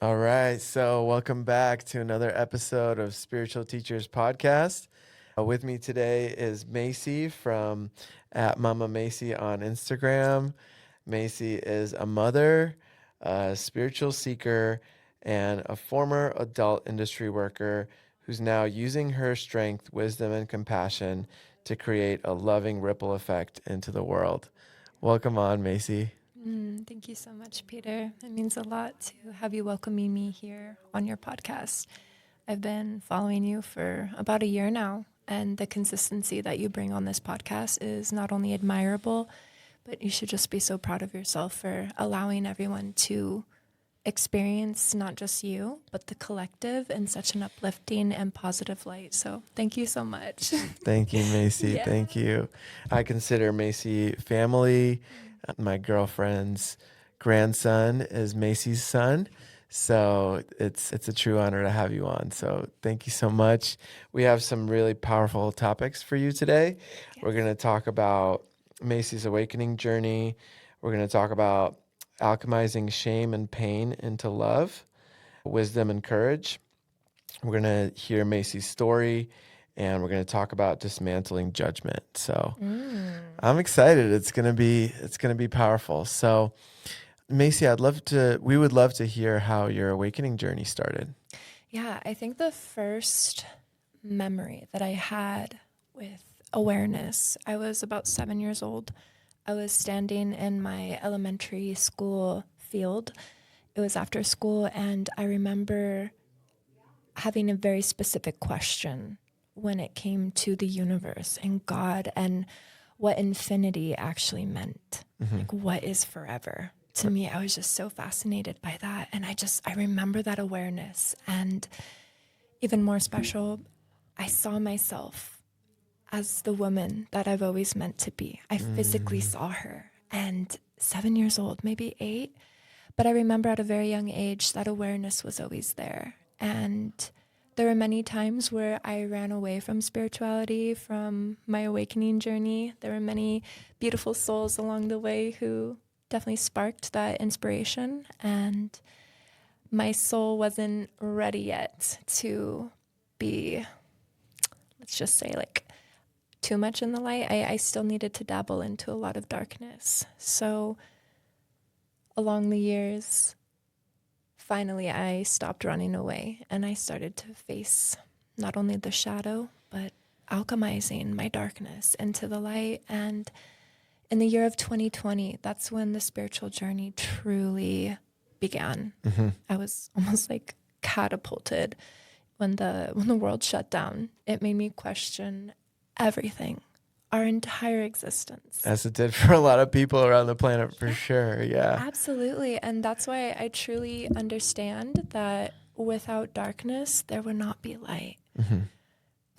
All right. So, welcome back to another episode of Spiritual Teachers Podcast. With me today is Masey from at Mama Masey on Instagram. Masey is a mother, a spiritual seeker, and a former adult industry worker who's now using her strength, wisdom, and compassion to create a loving ripple effect into the world. Welcome on, Masey. Thank you so much, Peter. It means a lot to have you welcoming me here on your podcast. I've been following you for about a year now, and the consistency that you bring on this podcast is not only admirable, but you should just be so proud of yourself for allowing everyone to experience not just you, but the collective in such an uplifting and positive light. So thank you so much. Thank you, Masey. Yeah. Thank you. I consider Masey family. My girlfriend's grandson is Masey's son. So it's a true honor to have you on. So thank you so much. We have some really powerful topics for you today. Yes. We're going to talk about Masey's awakening journey. We're going to talk about alchemizing shame and pain into love, wisdom and courage. We're going to hear Masey's story, and we're going to talk about dismantling judgment. So I'm excited. It's going to be powerful. So Masey, we would love to hear how your awakening journey started. Yeah, I think the first memory that I had with awareness, I was about 7 years old. I was standing in my elementary school field. It was after school, and I remember having a very specific question when it came to the universe and God and what infinity actually meant. Like, what is forever? To me, I was just so fascinated by that. And I remember that awareness. And even more special, I saw myself as the woman that I've always meant to be. I physically saw her. And 7 years old, maybe 8. But I remember at a very young age, that awareness was always there. And there were many times where I ran away from spirituality, from my awakening journey. There were many beautiful souls along the way who definitely sparked that inspiration. And my soul wasn't ready yet to be, let's just say, like, too much in the light. I still needed to dabble into a lot of darkness. So along the years, finally, I stopped running away and I started to face not only the shadow, but alchemizing my darkness into the light. And in the year of 2020, that's when the spiritual journey truly began. I was almost like catapulted when the world shut down. It made me question everything, our entire existence. As it did for a lot of people around the planet, for sure. Yeah. Absolutely. And that's why I truly understand that without darkness, there would not be light.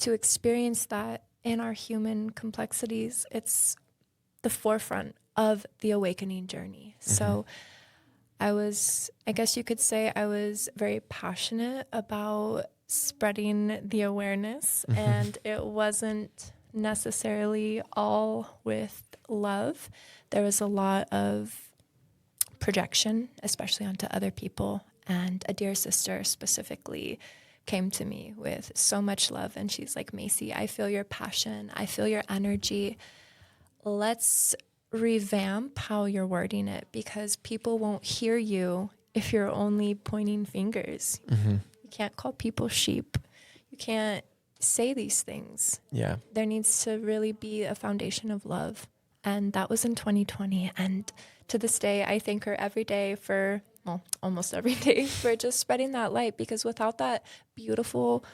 To experience that in our human complexities, it's the forefront of the awakening journey. So I guess you could say I was very passionate about spreading the awareness, and it wasn't necessarily all with love. There was a lot of projection, especially onto other people. And a dear sister specifically came to me with so much love. And she's like, Masey, I feel your passion. I feel your energy. Let's revamp how you're wording it, because people won't hear you if you're only pointing fingers. You can't call people sheep. You can't say these things. Yeah. There needs to really be a foundation of love. And that was in 2020. And to this day, I thank her every day for, well, almost every day, for just spreading that light. Because without that beautiful,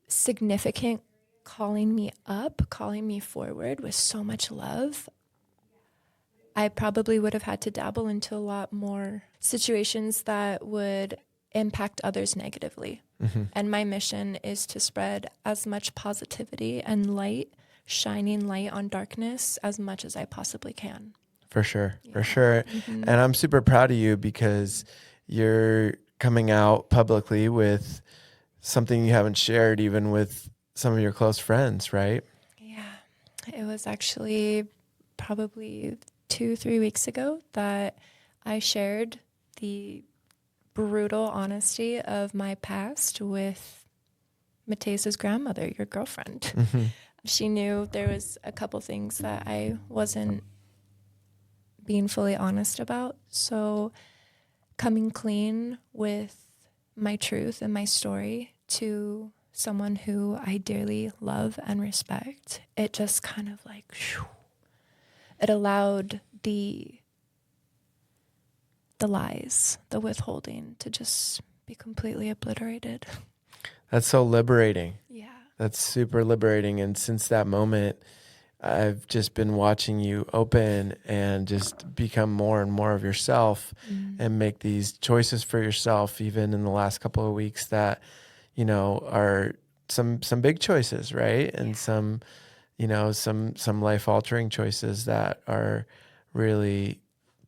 significant calling me up, calling me forward with so much love, I probably would have had to dabble into a lot more situations that would impact others negatively. And my mission is to spread as much positivity and light, shining light on darkness, as much as I possibly can. For sure. For sure. And I'm super proud of you because you're coming out publicly with something you haven't shared even with some of your close friends, right? Yeah. It was actually probably 2-3 weeks ago that I shared the brutal honesty of my past with Mateus's grandmother, your girlfriend. Mm-hmm. She knew there was a couple things that I wasn't being fully honest about. So coming clean with my truth and my story to someone who I dearly love and respect, it just kind of like, it allowed the lies, the withholding to just be completely obliterated. That's so liberating. Yeah. That's super liberating. And since that moment, I've just been watching you open and just become more and more of yourself and make these choices for yourself, even in the last couple of weeks that, you know, are some big choices, right? And some, you know, some life altering choices that are really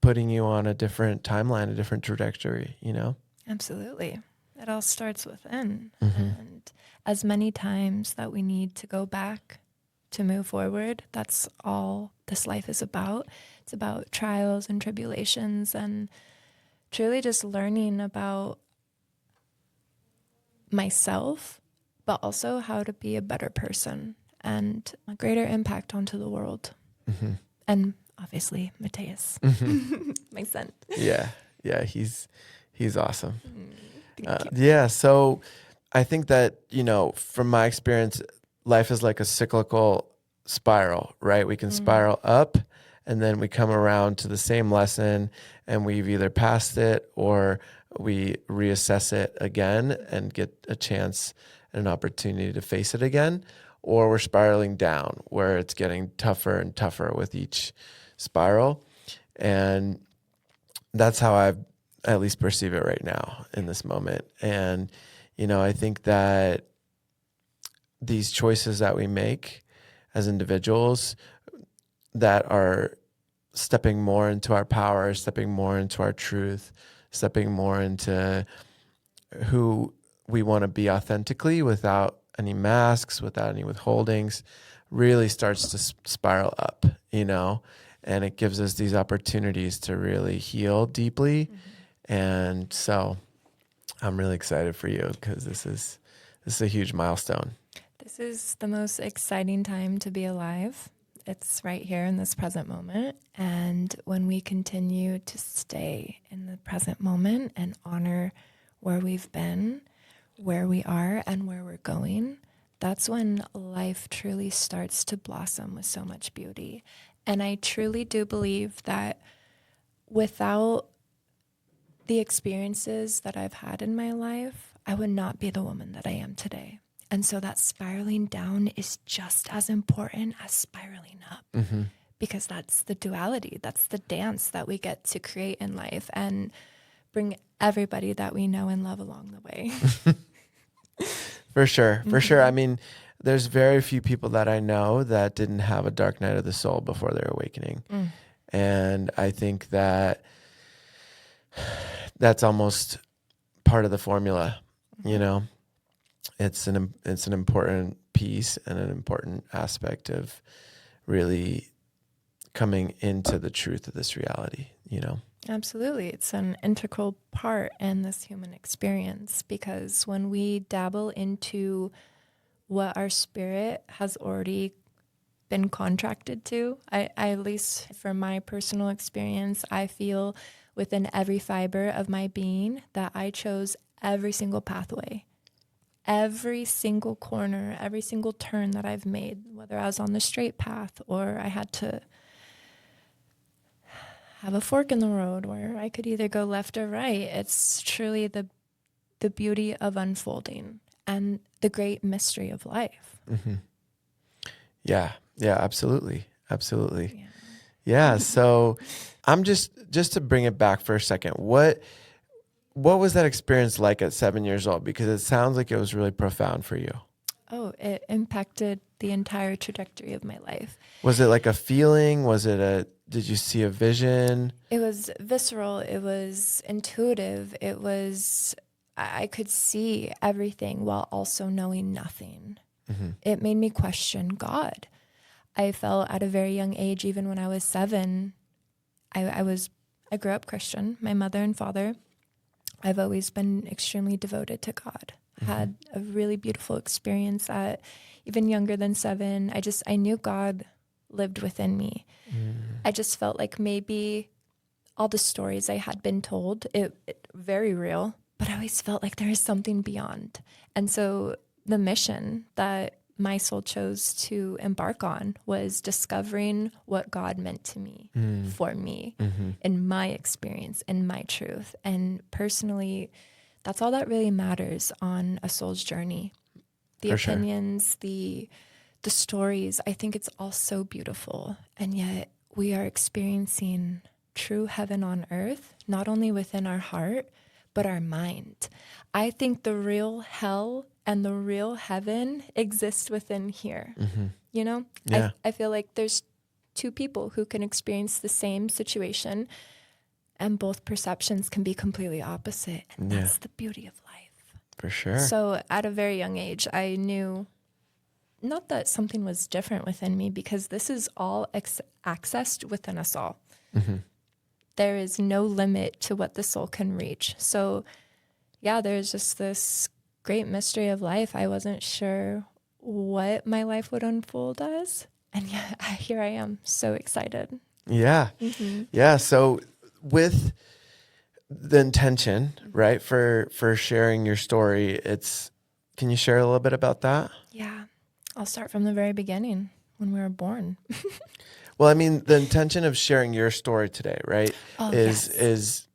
putting you on a different timeline, a different trajectory, you know? Absolutely. It all starts within. Mm-hmm. And as many times that we need to go back to move forward, that's all this life is about. It's about trials and tribulations and truly just learning about myself, but also how to be a better person and a greater impact onto the world. Mm-hmm. And obviously, Mateus, Mm-hmm. my son. Yeah. He's awesome. Thank you. Yeah. So I think that, you know, from my experience, life is like a cyclical spiral, right? We can spiral up and then we come around to the same lesson and we've either passed it or we reassess it again and get a chance and an opportunity to face it again, or we're spiraling down where it's getting tougher and tougher with each spiral. And that's how I at least perceive it right now in this moment. And, you know, I think that these choices that we make as individuals that are stepping more into our power, stepping more into our truth, stepping more into who we want to be authentically without any masks, without any withholdings, really starts to spiral up, you know, and it gives us these opportunities to really heal deeply. And so I'm really excited for you because this is a huge milestone. This is the most exciting time to be alive. It's right here in this present moment. And when we continue to stay in the present moment and honor where we've been, where we are, and where we're going, that's when life truly starts to blossom with so much beauty. And I truly do believe that without the experiences that I've had in my life, I would not be the woman that I am today. And so that spiraling down is just as important as spiraling up, because that's the duality. That's the dance that we get to create in life and bring everybody that we know and love along the way. For sure. I mean, there's very few people that I know that didn't have a dark night of the soul before their awakening. And I think that that's almost part of the formula, you know. It's an important piece and an important aspect of really coming into the truth of this reality, you know. Absolutely. It's an integral part in this human experience, because when we dabble into what our spirit has already been contracted to, I at least from my personal experience, I feel within every fiber of my being that I chose every single pathway, every single corner, every single turn that I've made, whether I was on the straight path or I had to have a fork in the road where I could either go left or right. It's truly the beauty of unfolding and the great mystery of life. Yeah, absolutely. Yeah. So I'm just to bring it back for a second. What was that experience like at 7 years old? Because it sounds like it was really profound for you. Oh, it impacted the entire trajectory of my life. Was it like a feeling? Did you see a vision? It was visceral. It was intuitive. I could see everything while also knowing nothing. It made me question God. I felt at a very young age, even when I was 7, I grew up Christian. My mother and father I've always been extremely devoted to God. Had a really beautiful experience at even younger than 7. I knew God lived within me. I just felt like maybe all the stories I had been told, it very real, but I always felt like there is something beyond. And so the mission that my soul chose to embark on was discovering what God meant to me, for me, in my experience, in my truth. And personally, that's all that really matters on a soul's journey. The For sure. opinions, the stories, I think it's all so beautiful. And yet we are experiencing true heaven on earth, not only within our heart, but our mind. I think the real hell and the real heaven exist within here. You know, Yeah. I feel like there's two people who can experience the same situation and both perceptions can be completely opposite. And Yeah. that's the beauty of life. For sure. So at a very young age, I knew not that something was different within me, because this is all accessed within us all. There is no limit to what the soul can reach. So yeah, there's just this great mystery of life. I wasn't sure what my life would unfold as. And yet here I am, so excited. Yeah. Yeah. So with the intention, right, for sharing your story, can you share a little bit about that? Yeah, I'll start from the very beginning, when we were born. Well, I mean, the intention of sharing your story today, right, is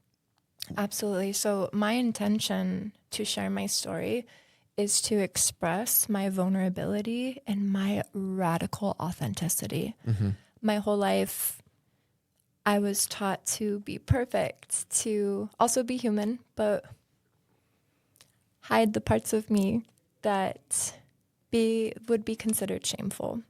Absolutely. So my intention to share my story is to express my vulnerability and my radical authenticity. My whole life, I was taught to be perfect, to also be human, but hide the parts of me that would be considered shameful.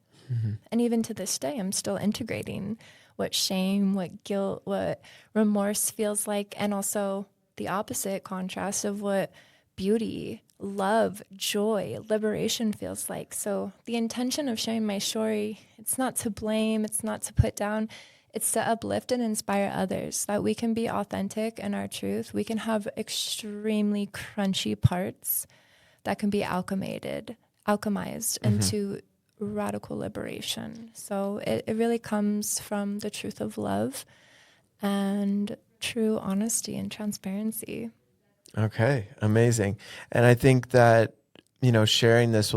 And even to this day, I'm still integrating what shame, what guilt, what remorse feels like, and also the opposite contrast of what beauty, love, joy, liberation feels like. So the intention of sharing my story, it's not to blame, it's not to put down, it's to uplift and inspire others, that we can be authentic in our truth. We can have extremely crunchy parts that can be alchemized into radical liberation. So it really comes from the truth of love and true honesty and transparency. okay, amazing. And I think that, sharing this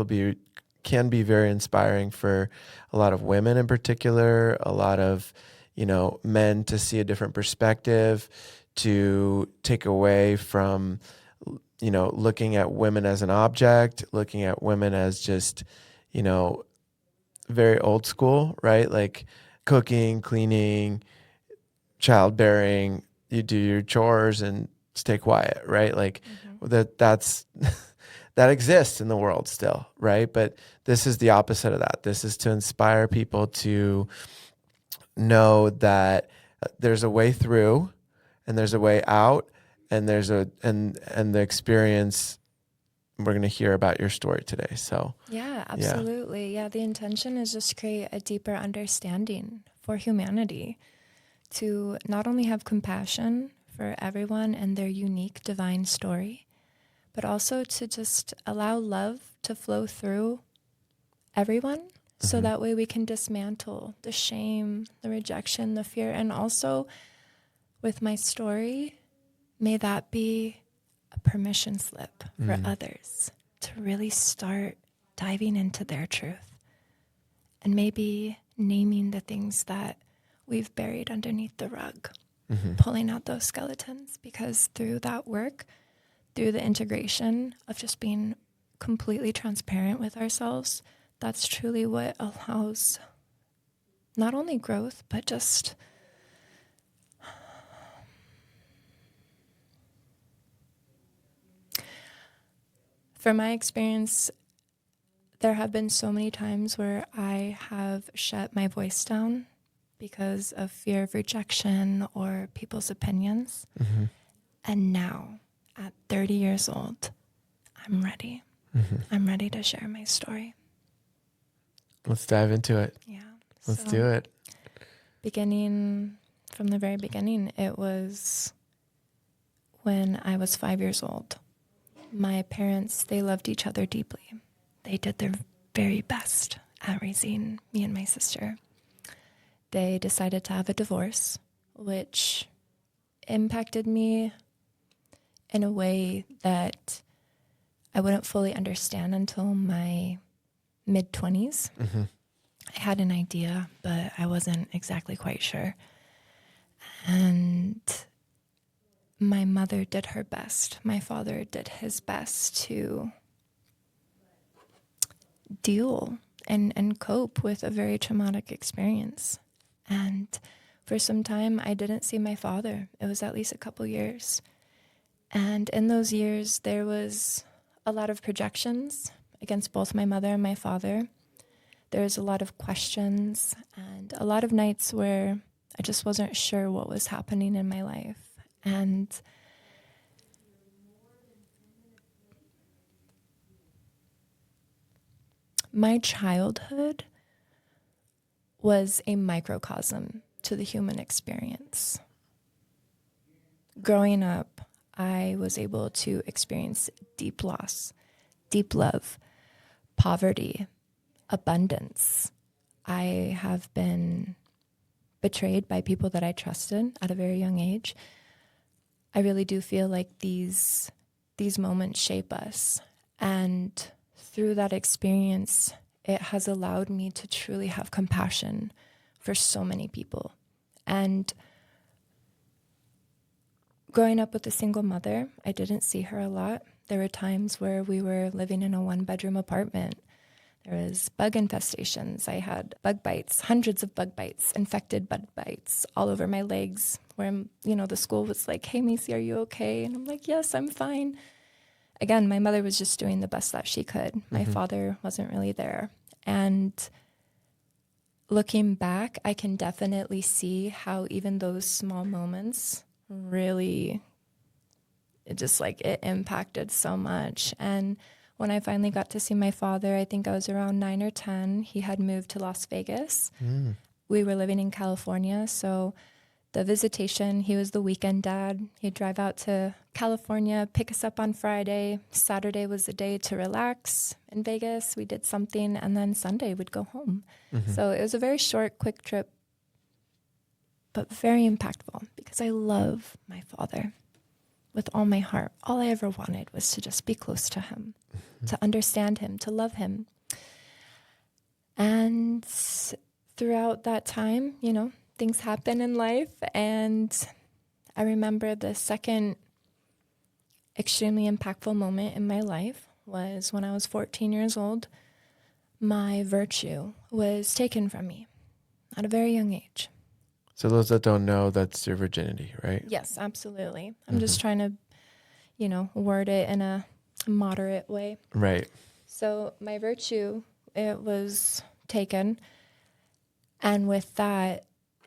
can be very inspiring for a lot of women in particular, a lot of, men to see a different perspective, to take away from, looking at women as an object, looking at women as just, very old school, right? Like cooking, cleaning, childbearing, you do your chores and stay quiet, right? Like that's that exists in the world still, right? But this is the opposite of that. This is to inspire people to know that there's a way through and there's a way out, and and the experience. We're going to hear about your story today. So Yeah, absolutely. Yeah, the intention is just to create a deeper understanding for humanity, to not only have compassion for everyone and their unique divine story, but also to just allow love to flow through everyone. So that way we can dismantle the shame, the rejection, the fear. And also with my story, may that be a permission slip for others to really start diving into their truth and maybe naming the things that we've buried underneath the rug, pulling out those skeletons, because through that work, through the integration of just being completely transparent with ourselves, that's truly what allows not only growth, but just from my experience, there have been so many times where I have shut my voice down because of fear of rejection or people's opinions. And now, at 30 years old, I'm ready. I'm ready to share my story. let's dive into it. Yeah. Let's do it. Beginning from the very beginning, it was when I was 5 years old. My parents, they loved each other deeply. They did their very best at raising me and my sister. They decided to have a divorce, which impacted me in a way that I wouldn't fully understand until my mid-20s. Mm-hmm. I had an idea, but I wasn't exactly quite sure. And my mother did her best. My father did his best to deal and cope with a very traumatic experience. And for some time, I didn't see my father. It was at least a couple years. And in those years, there was a lot of projections against both my mother and my father. There was a lot of questions and a lot of nights where I just wasn't sure what was happening in my life. And my childhood was a microcosm to the human experience. Growing up, I was able to experience deep loss, deep love, poverty, abundance. I have been betrayed by people that I trusted at a very young age. I really do feel like these moments shape us. And through that experience, it has allowed me to truly have compassion for so many people. And growing up with a single mother, I didn't see her a lot. There were times where we were living in a one-bedroom apartment. There was bug infestations. I had bug bites, hundreds of bug bites, infected bug bites all over my legs, where, the school was like, "Hey, Masey, are you okay?" And I'm like, "Yes, I'm fine." Again, my mother was just doing the best that she could. My father wasn't really there. And looking back, I can definitely see how even those small moments really, it impacted so much. And when I finally got to see my father, I think I was around 9 or 10. He had moved to Las Vegas. We were living in California. So the visitation, he was the weekend dad. He'd drive out to California, pick us up on Friday. Saturday was the day to relax in Vegas. We did something, and then Sunday we'd go home. So it was a very short, quick trip, but very impactful because I love my father with all my heart. All I ever wanted was to just be close to him, to understand him, to love him. And throughout that time, things happen in life. And I remember the second extremely impactful moment in my life was when I was 14 years old. My virtue was taken from me at a very young age. So those that don't know, that's your virginity, right? Yes, absolutely. I'm just trying to, word it in a moderate way. Right. So my virtue, it was taken. And with that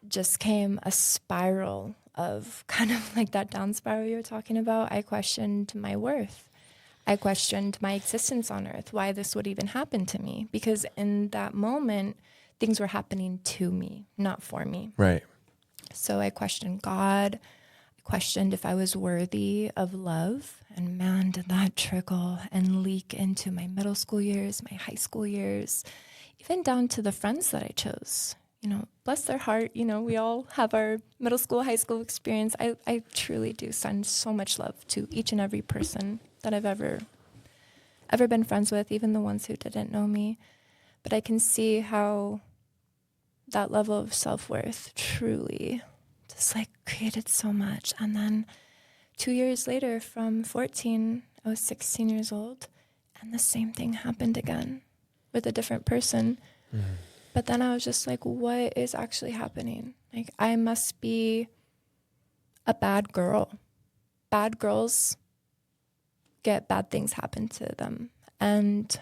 just came a spiral of kind of like that down spiral you were talking about. I questioned my worth. I questioned my existence on earth, why this would even happen to me. Because in that moment, things were happening to me, not for me. Right. So I questioned God. I questioned if I was worthy of love. And man, did that trickle and leak into my middle school years, my high school years, even down to the friends that I chose. Bless their heart. We all have our middle school, high school experience. I truly do send so much love to each and every person that I've ever been friends with, even the ones who didn't know me. But I can see how that level of self-worth truly just created so much. And then 2 years later, from 14, I was 16 years old, and the same thing happened again with a different person. But then I was just like, what is actually happening? I must be a bad girl. Bad girls get bad things happen to them. And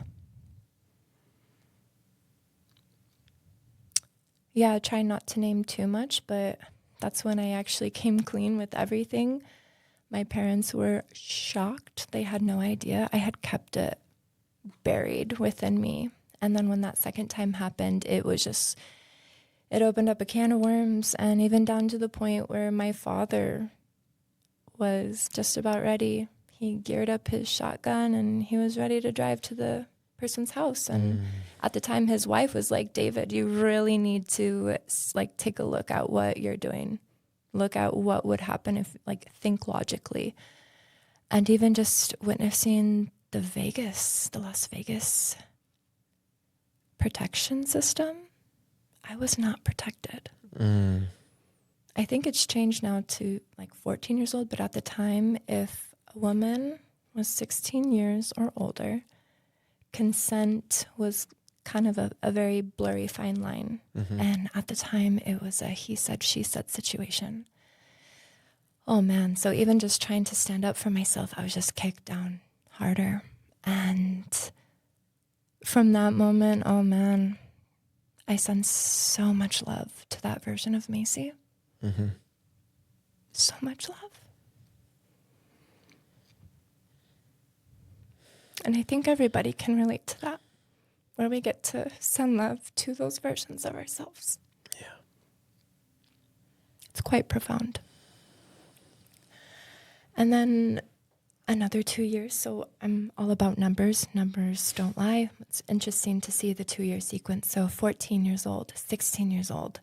yeah, I try not to name too much, but that's when I actually came clean with everything. My parents were shocked. They had no idea. I had kept it buried within me. And then when that second time happened, it opened up a can of worms, and even down to the point where my father was just about ready. He geared up his shotgun and he was ready to drive to the person's house. And at the time, his wife was like, David, you really need to like take a look at what you're doing. Look at what would happen if, like, think logically. And even just witnessing the Las Vegas protection system, I was not protected. I think it's changed now to like 14 years old, but at the time, if a woman was 16 years or older, consent was kind of a very blurry fine line. And at the time, it was a he said, she said situation. Oh, man. So even just trying to stand up for myself, I was just kicked down harder. And from that moment, oh, man, I sent so much love to that version of Masey. So much love. And I think everybody can relate to that, where we get to send love to those versions of ourselves. Yeah. It's quite profound. And then another 2 years. So I'm all about numbers. Numbers don't lie. It's interesting to see the 2-year sequence. So 14 years old, 16 years old.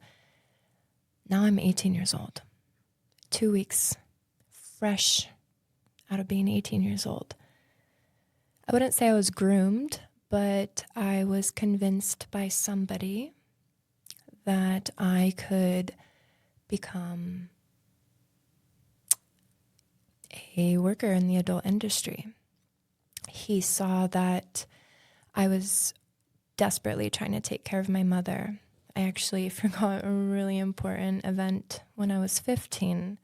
Now I'm 18 years old. 2 weeks fresh out of being 18 years old. I wouldn't say I was groomed, but I was convinced by somebody that I could become a worker in the adult industry. He saw that I was desperately trying to take care of my mother. I actually forgot a really important event when I was 15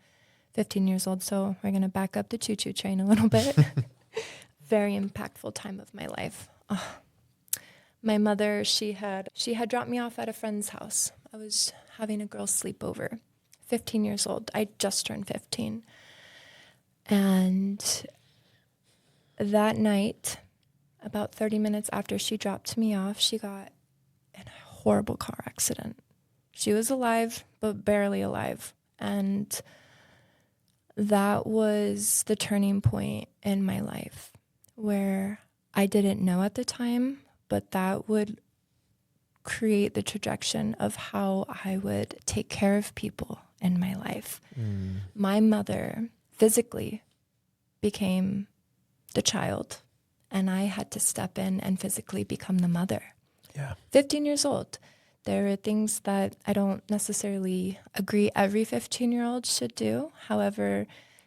years old. So we're going to back up the choo-choo train a little bit. Very impactful time of my life. Oh. My mother, she had dropped me off at a friend's house. I was having a girl's sleepover, 15 years old. I just turned 15. And that night, about 30 minutes after she dropped me off, she got in a horrible car accident. She was alive, but barely alive. And that was the turning point in my life, where I didn't know at the time, but that would create the trajectory of how I would take care of people in my life. My mother physically became the child, and I had to step in and physically become the mother. Yeah. 15 years old. There are things that I don't necessarily agree every 15-year-old should do. However,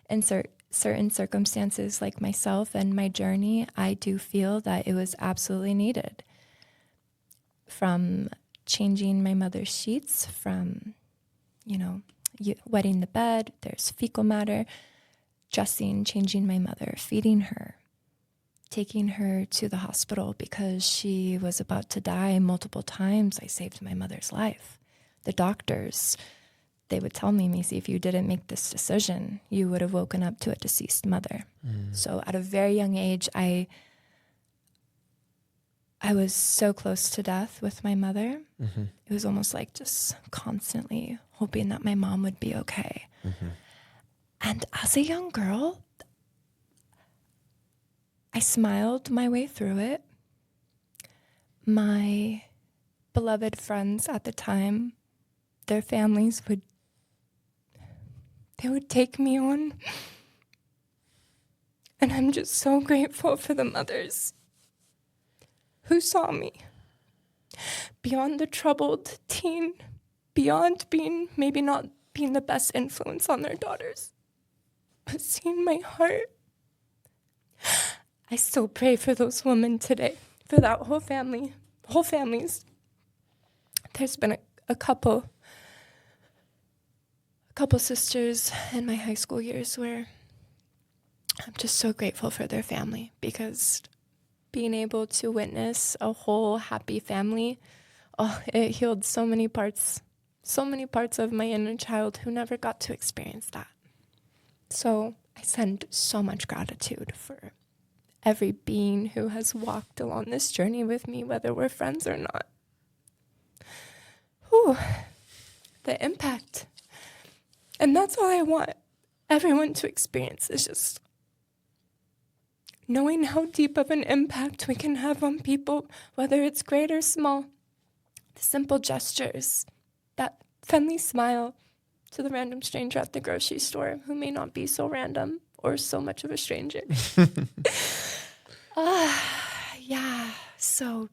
in certain circumstances like myself and my journey, I do feel that it was absolutely needed. From changing my mother's sheets, from, wetting the bed, there's fecal matter, dressing, changing my mother, feeding her, taking her to the hospital because she was about to die multiple times. I saved my mother's life. The doctors, they would tell me, Masey, if you didn't make this decision, you would have woken up to a deceased mother. So at a very young age, I was so close to death with my mother. It was almost like just constantly hoping that my mom would be okay. And as a young girl, I smiled my way through it. My beloved friends at the time, their families would take me on. And I'm just so grateful for the mothers who saw me beyond the troubled teen, beyond maybe not being the best influence on their daughters, but seeing my heart. I still pray for those women today, for that whole families. There's been a couple sisters in my high school years where I'm just so grateful for their family, because being able to witness a whole happy family, it healed so many parts of my inner child who never got to experience that. So I send so much gratitude for every being who has walked along this journey with me, whether we're friends or not. Whew, the impact. And that's all I want. everyone to experience is just knowing how deep of an impact we can have on people, whether it's great or small. The simple gestures, that friendly smile to the random stranger at the grocery store who may not be so random or so much of a stranger. Yeah, so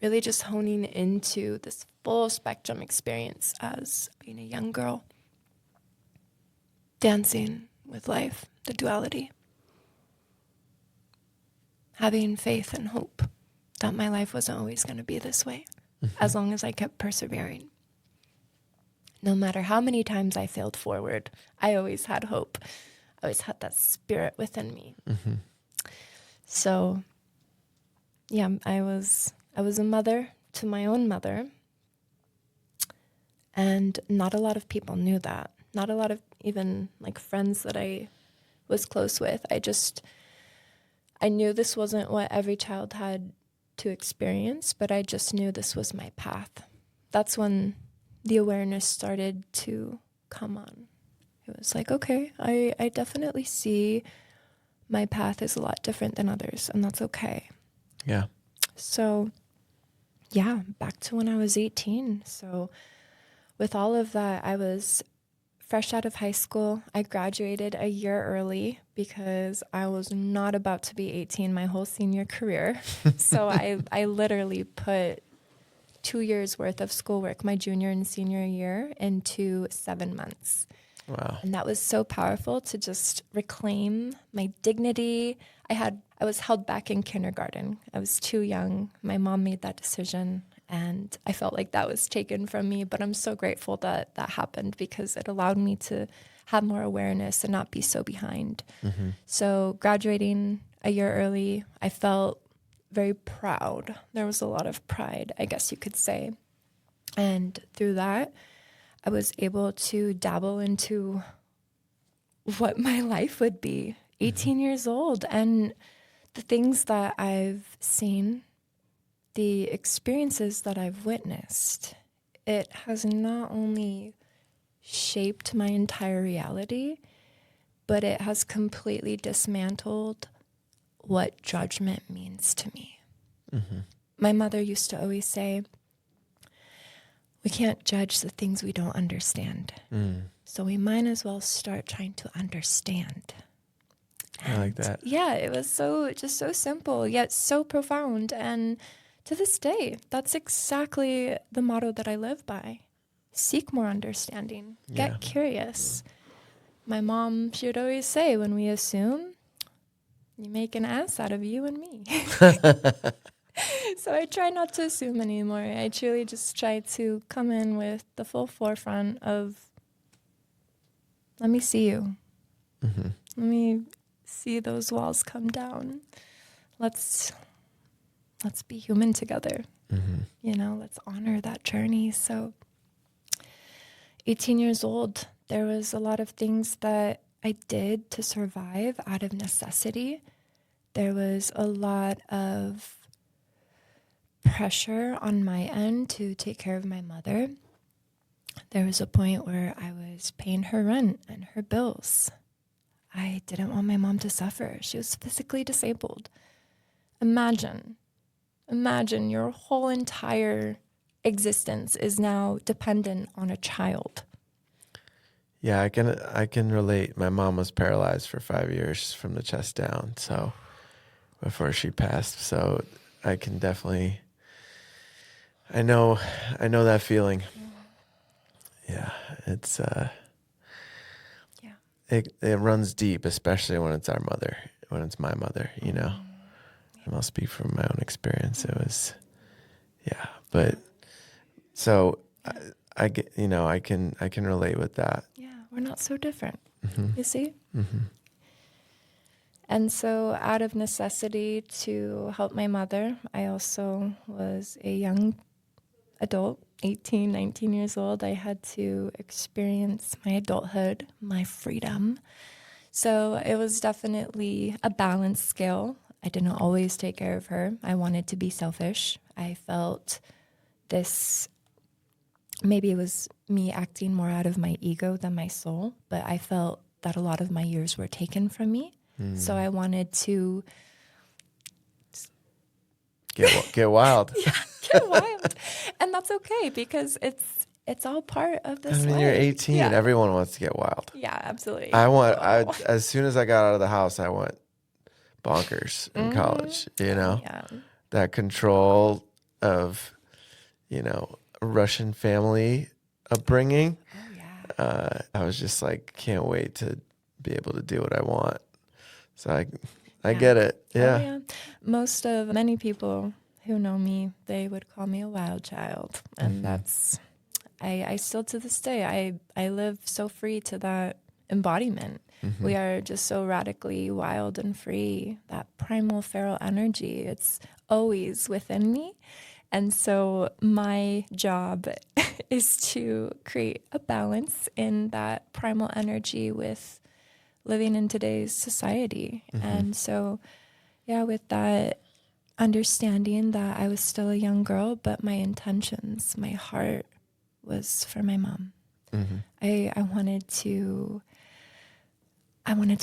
really just honing into this full spectrum experience as being a young girl, dancing with life, the duality, having faith and hope that my life wasn't always going to be this way, as long as I kept persevering. No matter how many times I failed forward, I always had hope. I always had that spirit within me. So, yeah, I was a mother to my own mother, and not a lot of people knew that. Not a lot of even like friends that I was close with. I knew this wasn't what every child had to experience, but I just knew this was my path. That's when the awareness started to come on. It was like, okay, I definitely see my path is a lot different than others, and that's okay. Yeah. So, yeah, back to when I was 18. So with all of that, I was fresh out of high school. I graduated a year early because I was not about to be 18 my whole senior career. So I literally put 2 years worth of schoolwork, my junior and senior year, into 7 months. Wow. And that was so powerful to just reclaim my dignity. I was held back in kindergarten. I was too young. My mom made that decision, and I felt like that was taken from me. But I'm so grateful that that happened, because it allowed me to have more awareness and not be so behind. So graduating a year early, I felt very proud. There was a lot of pride, I guess you could say. And through that, I was able to dabble into what my life would be, 18 years old. And the things that I've seen, the experiences that I've witnessed, it has not only shaped my entire reality, but it has completely dismantled what judgment means to me. My mother used to always say, we can't judge the things we don't understand. So we might as well start trying to understand. I like that. Yeah, it was just so simple, yet so profound. And to this day, that's exactly the motto that I live by. Seek more understanding. Get Yeah. curious. My mom, she would always say, when we assume, you make an ass out of you and me. So I try not to assume anymore. I truly just try to come in with the full forefront of, let me see you. Let me see those walls come down. Let's be human together. Let's honor that journey. So 18 years old, there was a lot of things that I did to survive out of necessity. There was a lot of pressure on my end to take care of my mother. There was a point where I was paying her rent and her bills. I didn't want my mom to suffer. She was physically disabled. Imagine your whole entire existence is now dependent on a child. Yeah, I can relate. My mom was paralyzed for 5 years from the chest down, so before she passed. So I can definitely, I know that feeling. Yeah, it's it runs deep, especially when it's when it's my mother, And I'll speak from my own experience. It was, yeah, but so I get, I can relate with that. Yeah, we're not so different, you see? And so out of necessity to help my mother, I also was a young adult, 18, 19 years old. I had to experience my adulthood, my freedom. So it was definitely a balanced scale. I didn't always take care of her. I wanted to be selfish. I felt this maybe it was me acting more out of my ego than my soul, but I felt that a lot of my years were taken from me. So I wanted to get wild. get wild. And that's okay because it's all part of I this mean, life. you're 18. Yeah. Everyone wants to get wild. Yeah, absolutely. As soon as I got out of the house, I went bonkers in college, Yeah. that control of, Russian family upbringing. Oh, yeah. I was just like, can't wait to be able to do what I want. So I Yeah. get it. Yeah. Oh, yeah. Many people who know me, they would call me a wild child. And that's, I still to this day, I live so free to that embodiment. We are just so radically wild and free. That primal feral energy, it's always within me. And so my job is to create a balance in that primal energy with living in today's society. And so, yeah, with that understanding that I was still a young girl, but my intentions, my heart was for my mom. I wanted to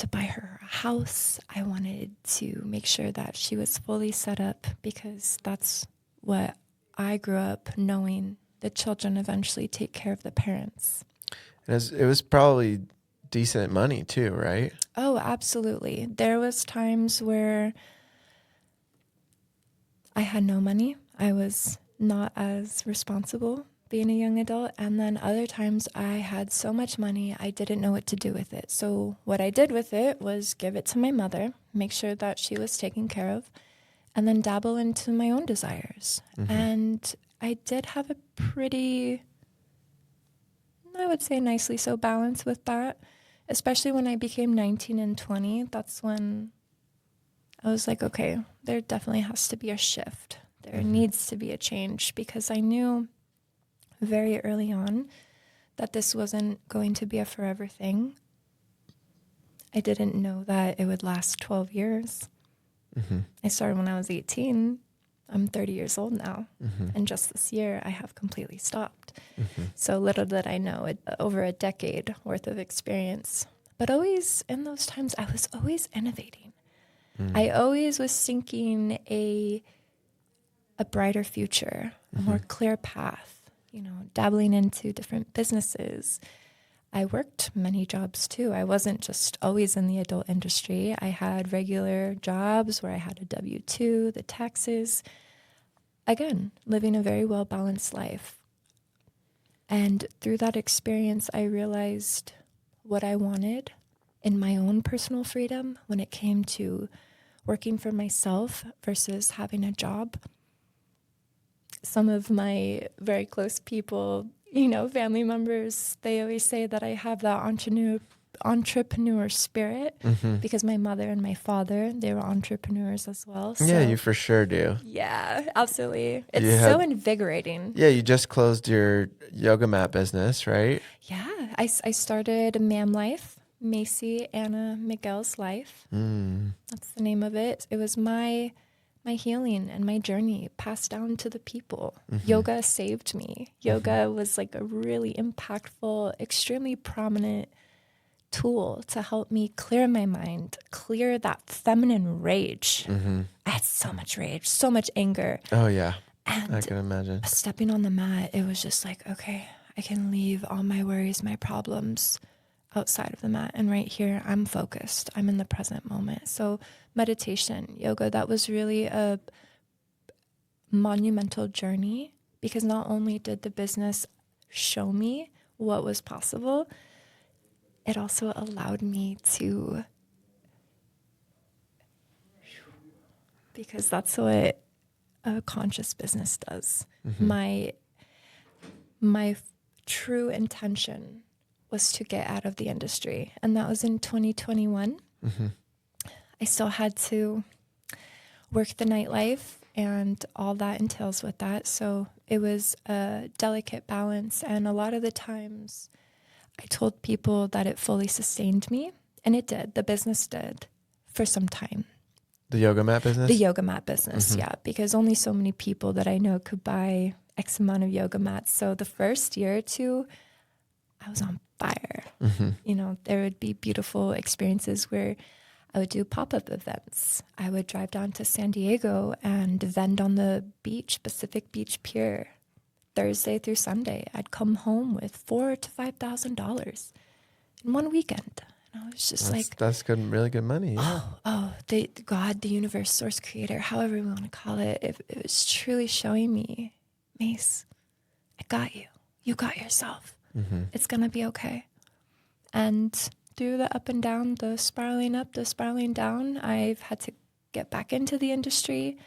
buy her a house. I wanted to make sure that she was fully set up because that's what I grew up knowing. The children eventually take care of the parents. It was probably decent money too, right? Oh, absolutely. There was times where I had no money. I was not as responsible being a young adult. And then other times I had so much money, I didn't know what to do with it. So what I did with it was give it to my mother, make sure that she was taken care of, and then dabble into my own desires. And I did have a pretty, I would say nicely so, balance with that, especially when I became 19 and 20. That's when I was like, okay, there definitely has to be a shift. There needs to be a change because I knew very early on that this wasn't going to be a forever thing. I didn't know that it would last 12 years. I started when I was 18. I'm 30 years old now. And just this year, I have completely stopped. So little did I know, over a decade worth of experience. But always in those times, I was always innovating. I always was seeking a brighter future, a more clear path, dabbling into different businesses. I worked many jobs too. I wasn't just always in the adult industry. I had regular jobs where I had a W-2, the taxes. Again, living a very well-balanced life. And through that experience, I realized what I wanted in my own personal freedom when it came to working for myself versus having a job. Some of my very close people, family members, they always say that I have that entrepreneur spirit because my mother and my father, they were entrepreneurs as well. So, Yeah, you for sure do. Yeah, absolutely. It's so invigorating. Yeah, you just closed your yoga mat business, right? Yeah, I started Ma'am Life, Masey Anna Miguel's Life. That's the name of it. It was my healing and my journey passed down to the people. Yoga saved me. Yoga was like a really impactful, extremely prominent tool to help me clear my mind, clear that feminine rage. I had so much rage, so much anger. Oh, yeah. And I can imagine. stepping on the mat, it was just like, okay, I can leave all my worries, my problems outside of the mat. And right here, I'm focused. I'm in the present moment. So meditation, yoga, that was really a monumental journey because not only did the business show me what was possible, it also allowed me to, because that's what a conscious business does. My true intention was to get out of the industry, and that was in 2021. I still had to work the nightlife and all that entails with that. So it was a delicate balance, and a lot of the times I told people that it fully sustained me, and it did. The business did for some time. The yoga mat business? The yoga mat business, yeah, because only so many people that I know could buy X amount of yoga mats. So the first year or two, I was on fire. You know, there would be beautiful experiences where I would do pop-up events. I would drive down to San Diego and vend on the beach, Pacific Beach Pier, Thursday through Sunday. I'd come home with $4,000 to $5,000 in one weekend. And I was just that's good, really good money. Yeah. God, the universe, source, creator, however we want to call it, it was truly showing me, Mace, I got you. You got yourself. It's going to be okay. And through the up and down, the spiraling up, the spiraling down, I've had to get back into the industry.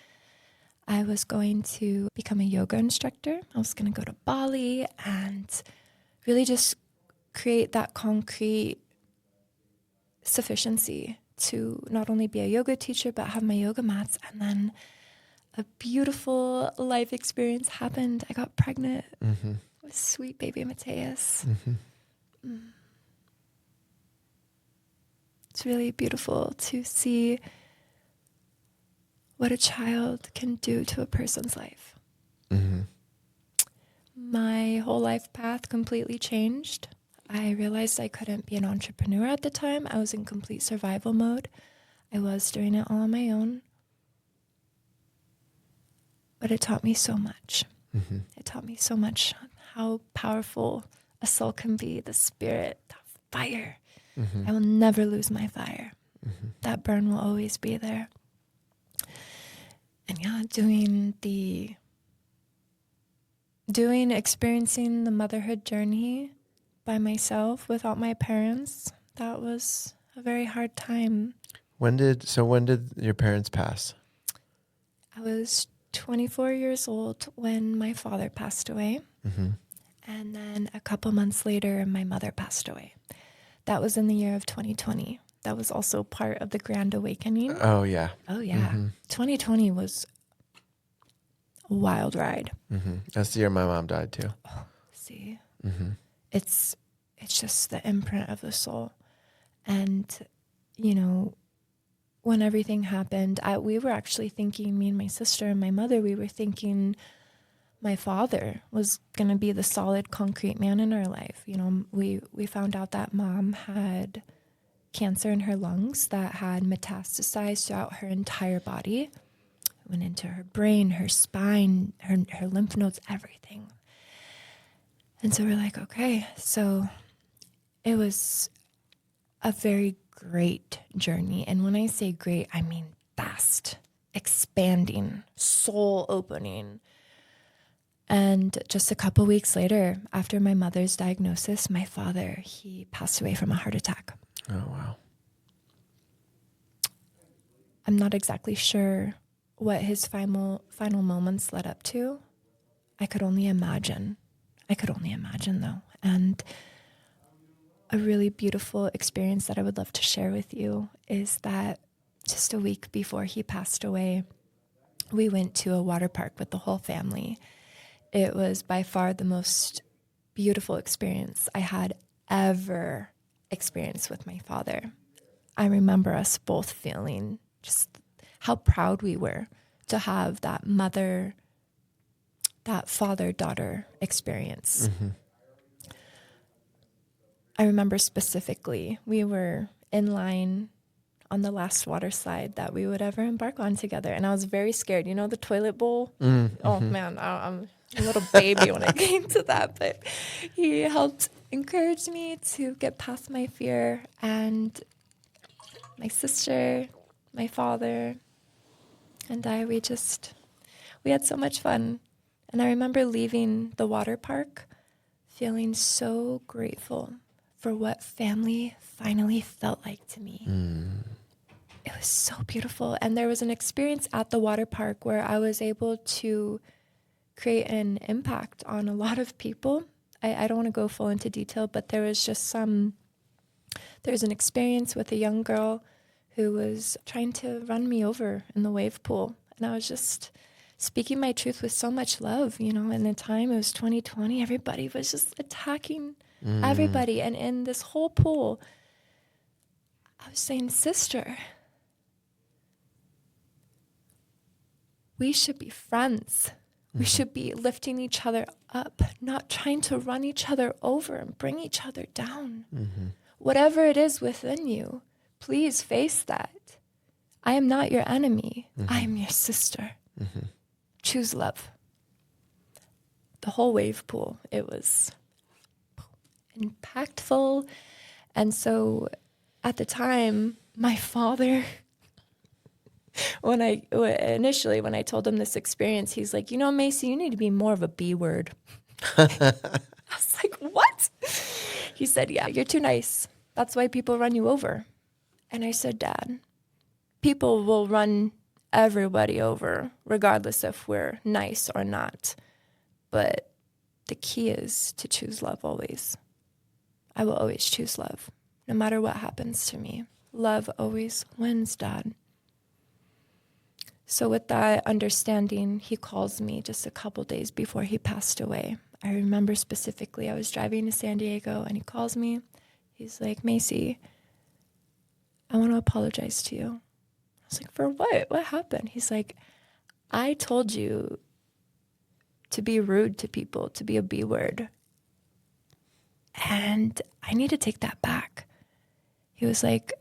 I was going to become a yoga instructor. I was going to go to Bali and really just create that concrete sufficiency to not only be a yoga teacher, but have my yoga mats. And then a beautiful life experience happened. I got pregnant with sweet baby Mateus. It's really beautiful to see what a child can do to a person's life. My whole life path completely changed. I realized I couldn't be an entrepreneur at the time. I was in complete survival mode. I was doing it all on my own. But it taught me so much. It taught me so much how powerful a soul can be, the spirit, the fire. I will never lose my fire. That burn will always be there. And yeah, experiencing the motherhood journey by myself without my parents, that was a very hard time. When did your parents pass? I was 24 years old when my father passed away. And then a couple months later, my mother passed away. That was in the year of 2020. That was also part of the Grand Awakening. Oh, yeah. 2020 was a wild ride. That's the year my mom died, too. Oh, see? It's just the imprint of the soul. And, you know, when everything happened, we were actually thinking, me and my sister and my mother, we were thinking my father was going to be the solid, concrete man in our life. You know, we found out that mom had cancer in her lungs that had metastasized throughout her entire body. It went into her brain, her spine, her lymph nodes, everything. And so we're like, okay. So it was a very great journey. And when I say great, I mean vast, expanding, soul opening. And just a couple weeks later, after my mother's diagnosis, my father, he passed away from a heart attack. Oh, wow. I'm not exactly sure what his final moments led up to. I could only imagine, though. And a really beautiful experience that I would love to share with you is that just a week before he passed away, we went to a water park with the whole family. It was by far the most beautiful experience I had ever experienced with my father. I remember us both feeling just how proud we were to have that father-daughter experience. I remember specifically, we were in line on the last water slide that we would ever embark on together. And I was very scared. You know, the toilet bowl? Oh, man, I'm a little baby when it came to that. But he helped encourage me to get past my fear. And my sister, my father, and I, we had so much fun. And I remember leaving the water park feeling so grateful for what family finally felt like to me. It was so beautiful. And there was an experience at the water park where I was able to create an impact on a lot of people. I don't want to go full into detail, but there was an experience with a young girl who was trying to run me over in the wave pool. And I was just speaking my truth with so much love, you know. In the time, it was 2020, everybody was just attacking everybody. And in this whole pool, I was saying, sister, we should be friends. We should be lifting each other up, not trying to run each other over and bring each other down. Whatever it is within you, please face that. I am not your enemy. I am your sister. Choose love. The whole wave pool, it was impactful. And so at the time, my father, when I told him this experience, he's like, you know, Masey, you need to be more of a B word. I was like, what? He said, yeah, you're too nice. That's why people run you over. And I said, Dad, people will run everybody over, regardless if we're nice or not. But the key is to choose love always. I will always choose love, no matter what happens to me. Love always wins, Dad. So with that understanding, he calls me just a couple days before he passed away. I remember specifically, I was driving to San Diego and he calls me. He's like, Masey, I want to apologize to you. I was like, for what? What happened? He's like, I told you to be rude to people, to be a B word. And I need to take that back. He was like,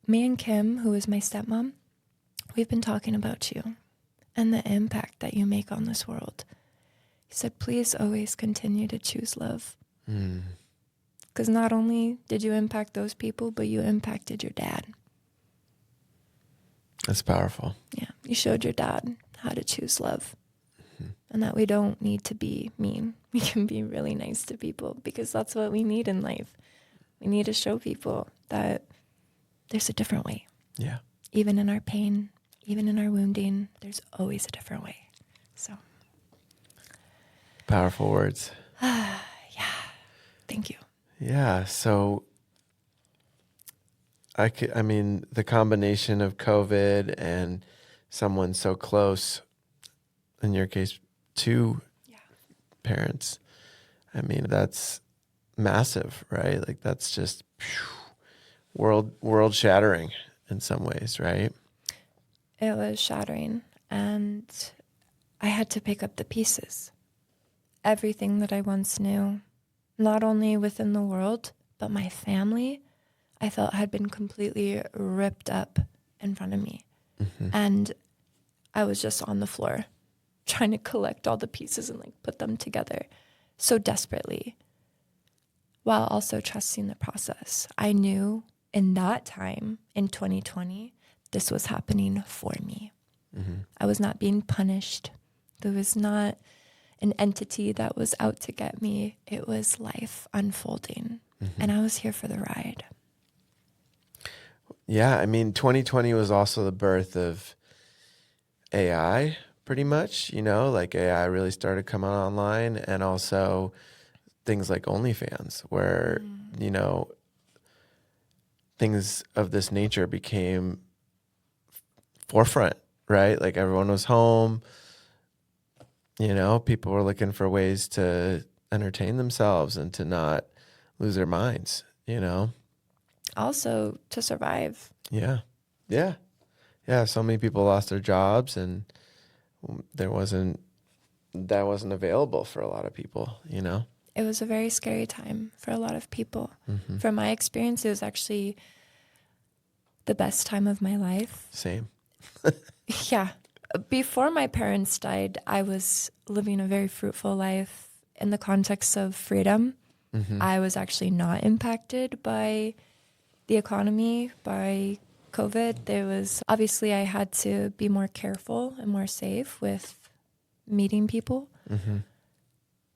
me and Kim, who is my stepmom, we've been talking about you and the impact that you make on this world. He said, please always continue to choose love. Because not only did you impact those people, but you impacted your dad. That's powerful. Yeah, you showed your dad how to choose love. And that we don't need to be mean. We can be really nice to people because that's what we need in life. We need to show people that there's a different way. Yeah. Even in our pain, even in our wounding, there's always a different way. So. Powerful words. Yeah. Thank you. Yeah. So I mean, the combination of COVID and someone so close, in your case, two parents, I mean, that's massive, right? Like that's just world shattering in some ways, right? It was shattering, and I had to pick up the pieces. Everything that I once knew, not only within the world, but my family, I felt had been completely ripped up in front of me. And I was just on the floor trying to collect all the pieces and like put them together so desperately, while also trusting the process. I knew in that time, in 2020, this was happening for me. I was not being punished. There was not an entity that was out to get me. It was life unfolding. And I was here for the ride. Yeah, I mean, 2020 was also the birth of AI, pretty much, you know, like AI really started coming online, and also things like OnlyFans, where, you know, things of this nature became forefront, right? Like everyone was home, you know, people were looking for ways to entertain themselves and to not lose their minds, you know? Also to survive. Yeah. Yeah. Yeah. So many people lost their jobs, and that wasn't available for a lot of people, you know? It was a very scary time for a lot of people. From my experience, it was actually the best time of my life. Same. Yeah. Before my parents died, I was living a very fruitful life in the context of freedom. I was actually not impacted by the economy, by COVID. There was, obviously, I had to be more careful and more safe with meeting people.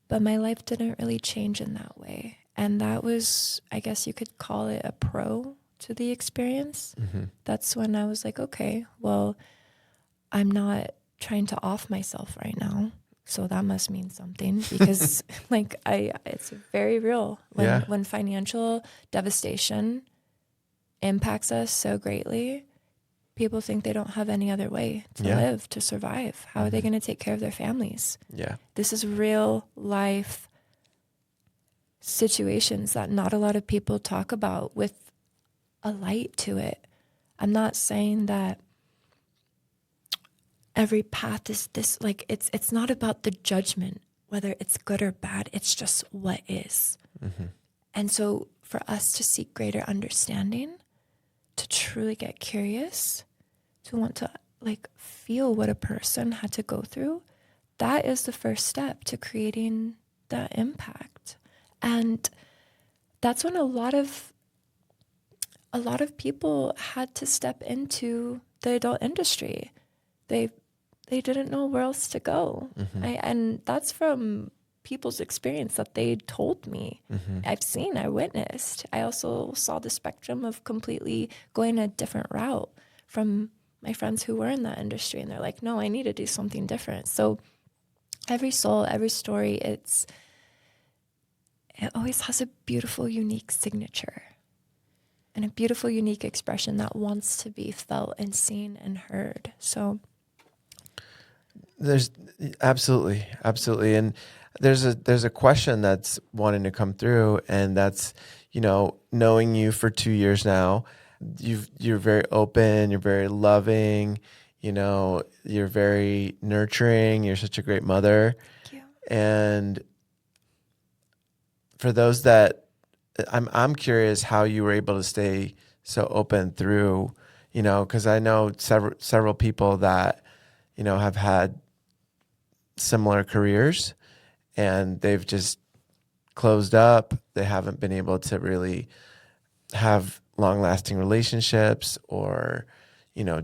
But my life didn't really change in that way. And that was, I guess you could call it a pro to the experience. That's when I was like, okay, well, I'm not trying to off myself right now. So that must mean something, because like it's very real when financial devastation impacts us so greatly. People think they don't have any other way to live, to survive. How are they going to take care of their families? Yeah. This is real life situations that not a lot of people talk about with a light to it. I'm not saying that every path is this, like, it's not about the judgment, whether it's good or bad. It's just what is. And so for us to seek greater understanding, to truly get curious, to want to like feel what a person had to go through, that is the first step to creating the impact. And that's when a lot of people had to step into the adult industry. They didn't know where else to go. And that's from people's experience that they told me. I witnessed. I also saw the spectrum of completely going a different route from my friends who were in that industry. And they're like, no, I need to do something different. So every soul, every story, it always has a beautiful, unique signature and a beautiful, unique expression that wants to be felt and seen and heard. So there's absolutely, and there's a question that's wanting to come through, and that's, knowing you for 2 years now, you're very open, you're very loving, you're very nurturing, you're such a great mother. thank you. And for those that I'm curious how you were able to stay so open through, because I know several people that, have had similar careers and they've just closed up. They haven't been able to really have long-lasting relationships or,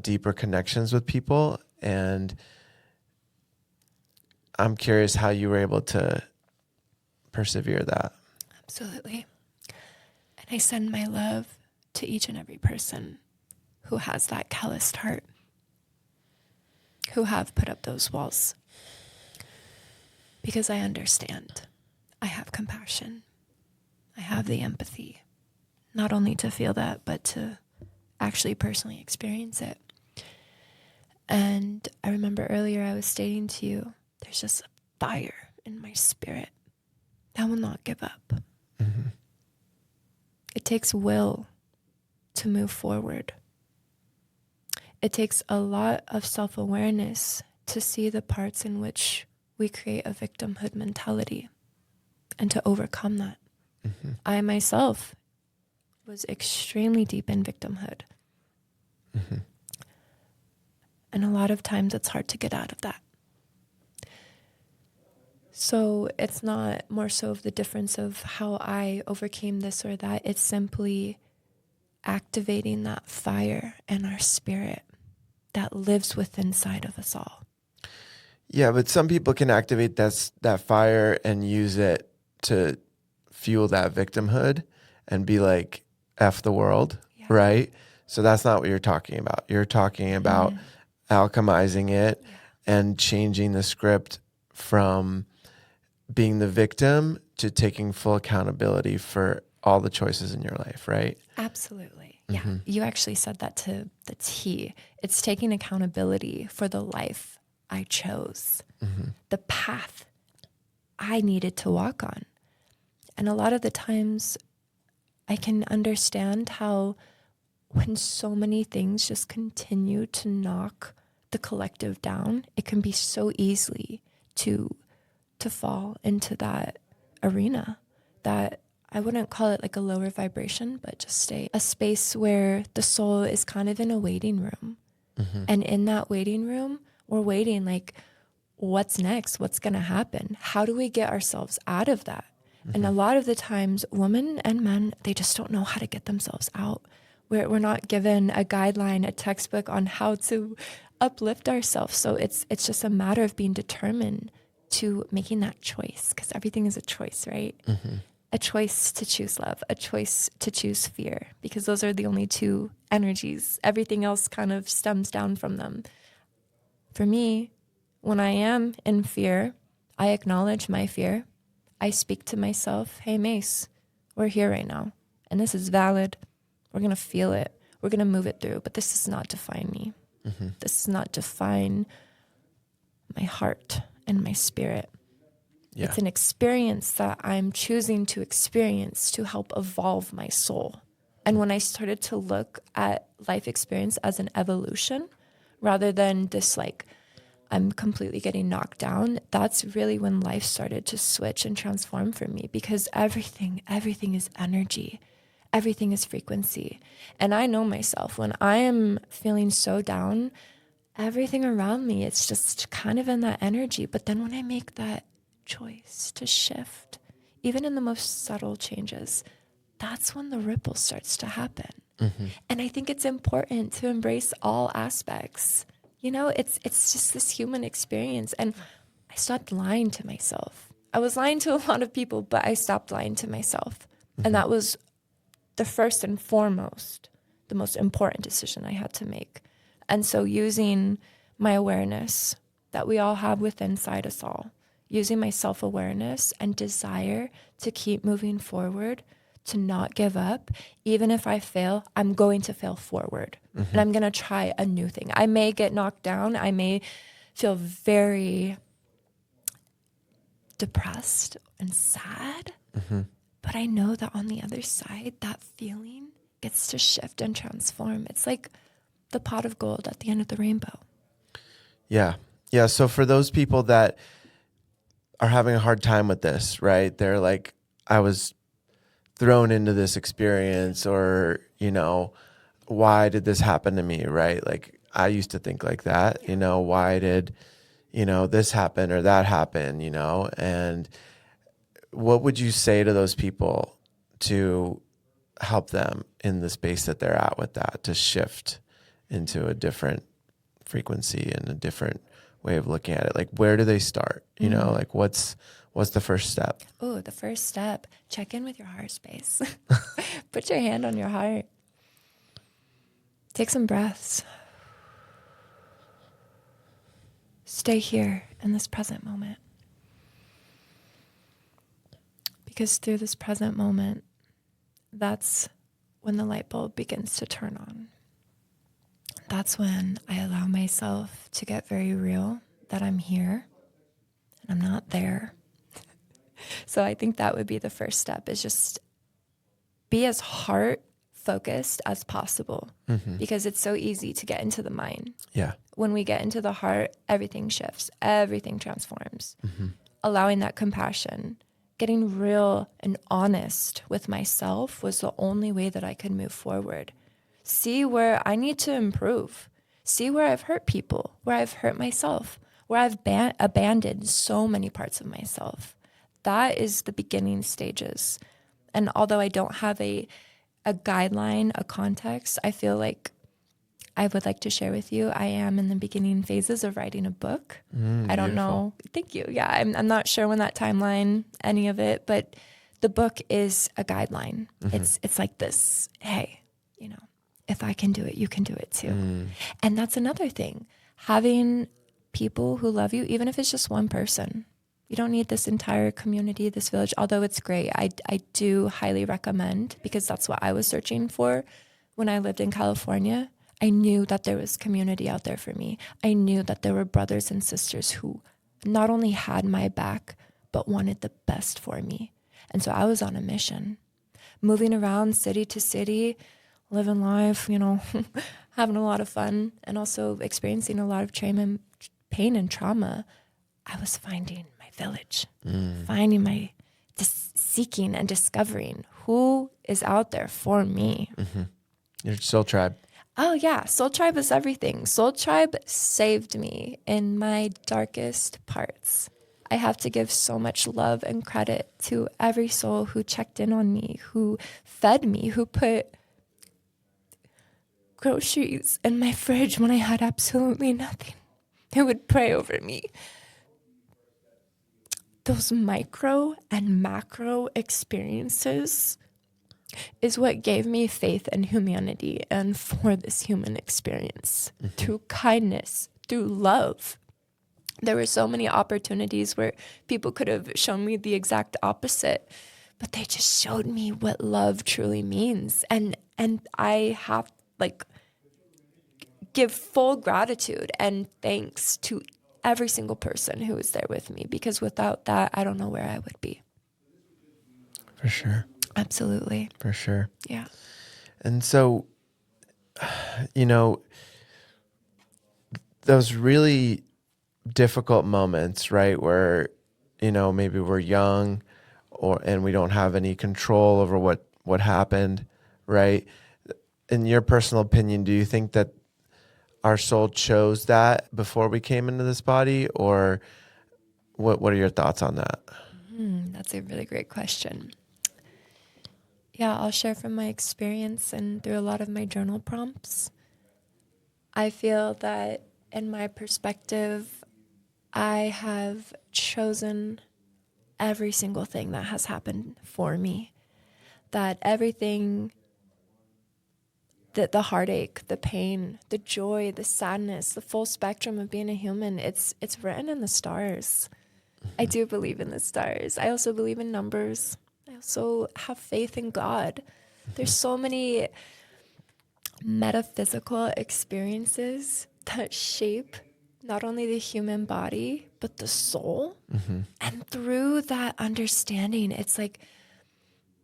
deeper connections with people. And I'm curious how you were able to persevere that. Absolutely. And I send my love to each and every person who has that calloused heart, who have put up those walls. Because I understand. I have compassion. I have the empathy, not only to feel that, but to actually personally experience it. And I remember earlier I was stating to you, there's just a fire in my spirit that will not give up. It takes will to move forward. It takes a lot of self-awareness to see the parts in which we create a victimhood mentality and to overcome that. I myself was extremely deep in victimhood. And a lot of times it's hard to get out of that. So it's not more so of the difference of how I overcame this or that. It's simply activating that fire in our spirit that lives within inside of us all. Yeah, but some people can activate that fire and use it to fuel that victimhood and be like, F the world, right? So that's not what you're talking about. You're talking about alchemizing it and changing the script from being the victim to taking full accountability for all the choices in your life, right? Absolutely. Yeah. You actually said that to the T. It's taking accountability for the life I chose, the path I needed to walk on. And a lot of the times I can understand how when so many things just continue to knock the collective down, it can be so easy to fall into that arena that I wouldn't call it like a lower vibration, but just a space where the soul is kind of in a waiting room. And in that waiting room, we're waiting like, what's next? What's going to happen? How do we get ourselves out of that? And a lot of the times, women and men, they just don't know how to get themselves out. We're not given a guideline, a textbook on how to uplift ourselves. So it's just a matter of being determined to making that choice, because everything is a choice, right? A choice to choose love, a choice to choose fear, because those are the only two energies. Everything else kind of stems down from them. For me, when I am in fear, I acknowledge my fear. I speak to myself, hey, Mace, we're here right now, and this is valid. We're going to feel it. We're going to move it through, but this does not define me. This does not define my heart and my spirit. Yeah. It's an experience that I'm choosing to experience to help evolve my soul. And when I started to look at life experience as an evolution, rather than this like I'm completely getting knocked down, that's really when life started to switch and transform for me, because everything is energy. Everything is frequency. And I know myself, when I am feeling so down, everything around me, it's just kind of in that energy. But then when I make that choice to shift, even in the most subtle changes, that's when the ripple starts to happen. And I think it's important to embrace all aspects. It's just this human experience. And I stopped lying to myself. I was lying to a lot of people, but I stopped lying to myself. And that was the first and foremost, the most important decision I had to make. And so using my awareness that we all have within inside us all, using my self-awareness and desire to keep moving forward, to not give up. Even if I fail, I'm going to fail forward. And I'm going to try a new thing. I may get knocked down. I may feel very depressed and sad. But I know that on the other side, that feeling gets to shift and transform. It's like the pot of gold at the end of the rainbow. Yeah. Yeah. So for those people that are having a hard time with this, right? They're like, I was thrown into this experience, or, why did this happen to me, right? Like, I used to think like that, why did, this happen or that happen, and what would you say to those people to help them in the space that they're at with that, to shift into a different frequency and a different way of looking at it? Like, where do they start? Like what's the first step? Oh, the first step, check in with your heart space. Put your hand on your heart. Take some breaths. Stay here in this present moment. Because through this present moment, that's when the light bulb begins to turn on. That's when I allow myself to get very real, that I'm here and I'm not there. So I think that would be the first step, is just be as heart focused as possible, because it's so easy to get into the mind. Yeah. When we get into the heart, everything shifts, everything transforms. Allowing that compassion, getting real and honest with myself was the only way that I could move forward. See where I need to improve. See where I've hurt people, where I've hurt myself, where I've abandoned so many parts of myself. That is the beginning stages. And although I don't have a guideline, a context, I feel like I would like to share with you, I am in the beginning phases of writing a book. I don't know. Thank you. Yeah, I'm not sure when that timeline, any of it, but the book is a guideline. It's like this, hey, if I can do it, you can do it too. And that's another thing. Having people who love you, even if it's just one person. You don't need this entire community, this village, although it's great. I do highly recommend, because that's what I was searching for when I lived in California. I knew that there was community out there for me. I knew that there were brothers and sisters who not only had my back, but wanted the best for me. And so I was on a mission, moving around city to city, living life, having a lot of fun, and also experiencing a lot of pain and trauma. I was finding my village, finding my seeking and discovering who is out there for me. Your soul tribe. Oh yeah, Soul Tribe is everything. Soul Tribe saved me in my darkest parts. I have to give so much love and credit to every soul who checked in on me, who fed me, who put groceries in my fridge when I had absolutely nothing. Who would pray over me. Those micro and macro experiences is what gave me faith in humanity and for this human experience. Through kindness, through love. There were so many opportunities where people could have shown me the exact opposite, but they just showed me what love truly means. And I have give full gratitude and thanks to every single person who was there with me, because without that, I don't know where I would be. For sure. Absolutely. For sure. Yeah. And so, that was really difficult moments, right? Where, maybe we're young and we don't have any control over what happened, right? In your personal opinion, do you think that our soul chose that before we came into this body, or what are your thoughts on that? That's a really great question. Yeah, I'll share from my experience and through a lot of my journal prompts. I feel that in my perspective, I have chosen every single thing that has happened for me. That everything, that the heartache, the pain, the joy, the sadness, the full spectrum of being a human, it's written in the stars. I do believe in the stars. I also believe in numbers. I also have faith in God. There's so many metaphysical experiences that shape not only the human body, but the soul. And through that understanding, it's like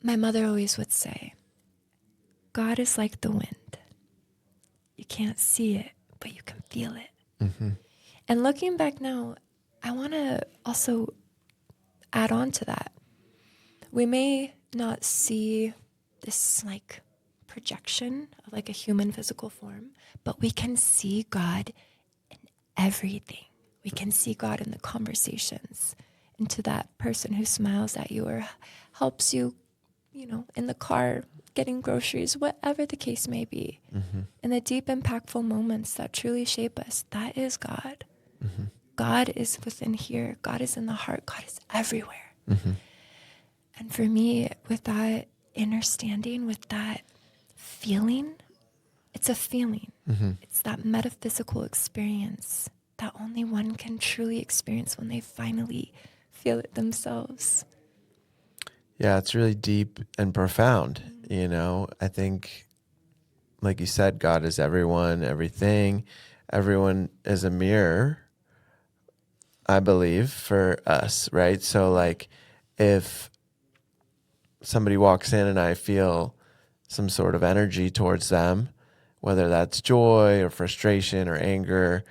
my mother always would say, God is like the wind. You can't see it, but you can feel it. And looking back now, I want to also add on to that. We may not see this like projection of like a human physical form, but we can see God in everything. We can see God in the conversations, into that person who smiles at you or helps you, in the car, getting groceries, whatever the case may be. In the deep, impactful moments that truly shape us, that is God. God is within here. God is in the heart. God is everywhere. And for me, with that understanding, with that feeling, it's a feeling. It's that metaphysical experience that only one can truly experience when they finally feel it themselves. Yeah, it's really deep and profound. I think, like you said, God is everyone, everything. Everyone is a mirror, I believe, for us, right? So like if somebody walks in and I feel some sort of energy towards them, whether that's joy or frustration or anger,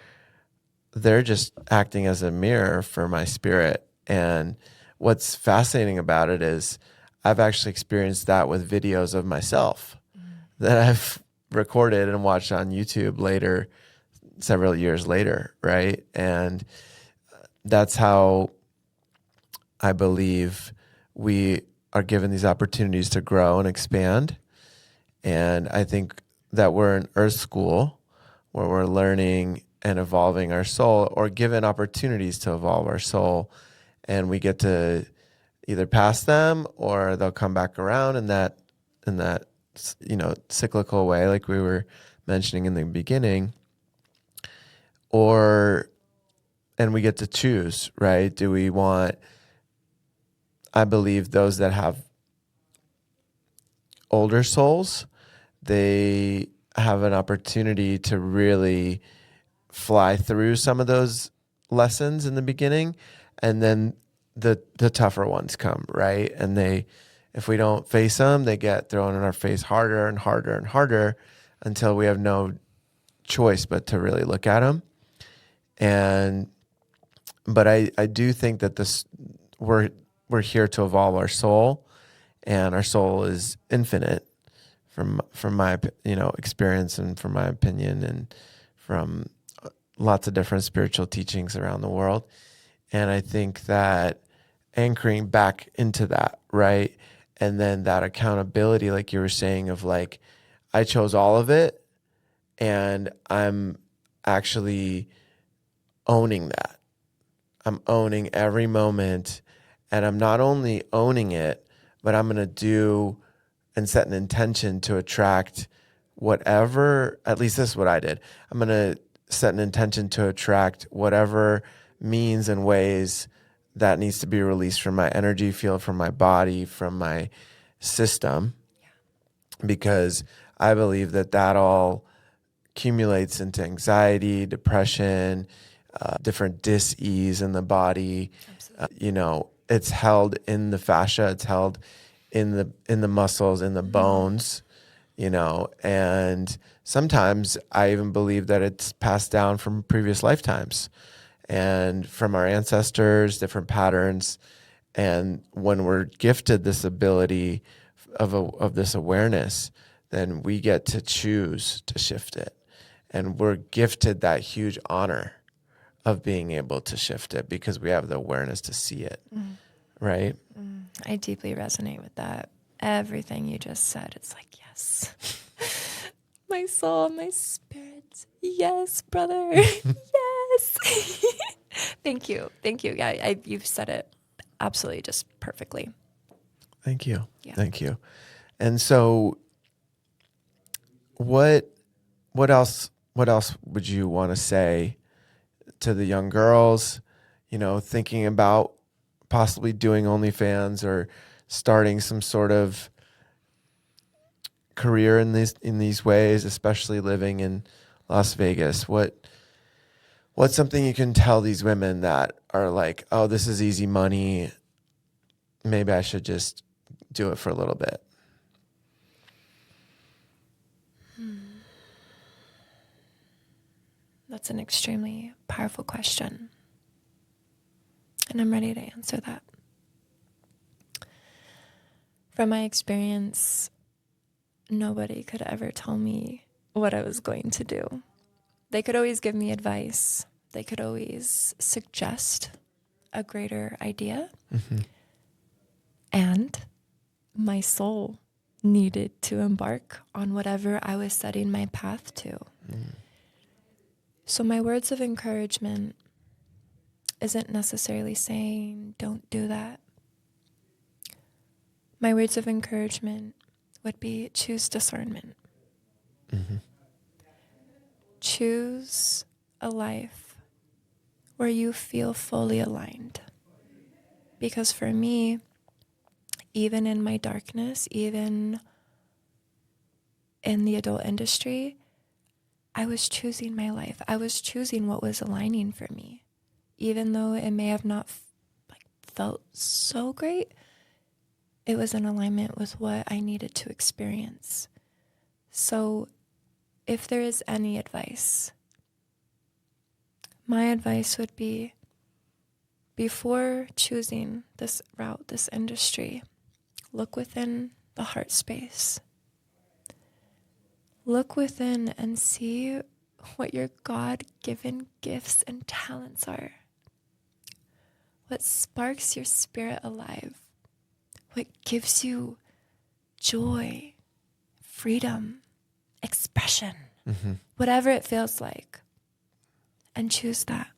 they're just acting as a mirror for my spirit. And what's fascinating about it is I've actually experienced that with videos of myself that I've recorded and watched on YouTube later, several years later, right? And that's how I believe we are given these opportunities to grow and expand. And I think that we're in Earth School where we're learning and evolving our soul, or given opportunities to evolve our soul. And we get to either pass them or they'll come back around in that cyclical way, like we were mentioning in the beginning. And we get to choose, right? Do we want, I believe those that have older souls, they have an opportunity to really fly through some of those lessons in the beginning, and then the tougher ones come, right? And if we don't face them, they get thrown in our face harder and harder and harder until we have no choice but to really look at them. But I do think that we're here to evolve our soul, and our soul is infinite from my experience and from my opinion and from lots of different spiritual teachings around the world. And I think that anchoring back into that, right? And then that accountability, like you were saying, of like, I chose all of it and I'm actually owning that. I'm owning every moment, and I'm not only owning it, but I'm going to do and set an intention to attract whatever, at least this is what I did. I'm going to set an intention to attract whatever means and ways that needs to be released from my energy field, from my body, from my system, because I believe that all accumulates into anxiety, depression, different dis-ease in the body. It's held in the fascia, it's held in the muscles, in the bones, and sometimes I even believe that it's passed down from previous lifetimes. and from our ancestors, different patterns. And when we're gifted this ability of this awareness, then we get to choose to shift it. And we're gifted that huge honor of being able to shift it because we have the awareness to see it, right? I deeply resonate with that. Everything you just said, it's like, yes. My soul, my spirit. Yes, brother. Yes. Thank you. Thank you. Yeah, you've said it absolutely just perfectly. Thank you. Yeah. Thank you. And so what else would you want to say to the young girls, thinking about possibly doing OnlyFans or starting some sort of career in these ways, especially living in Las Vegas? What's something you can tell these women that are like, oh, this is easy money, maybe I should just do it for a little bit? That's an extremely powerful question. And I'm ready to answer that. From my experience, nobody could ever tell me what I was going to do. They could always give me advice. They could always suggest a greater idea. Mm-hmm. And my soul needed to embark on whatever I was setting my path to. So my words of encouragement isn't necessarily saying, don't do that. My words of encouragement would be, choose discernment. Mm-hmm. Choose a life where you feel fully aligned. Because for me, even in my darkness, even in the adult industry, I was choosing my life. I was choosing what was aligning for me. Even though it may have not felt so great, it was in alignment with what I needed to experience. So if there is any advice, my advice would be, before choosing this route, this industry, look within the heart space. Look within and see what your God-given gifts and talents are. What sparks your spirit alive. What gives you joy, freedom, expression, whatever it feels like. And choose that.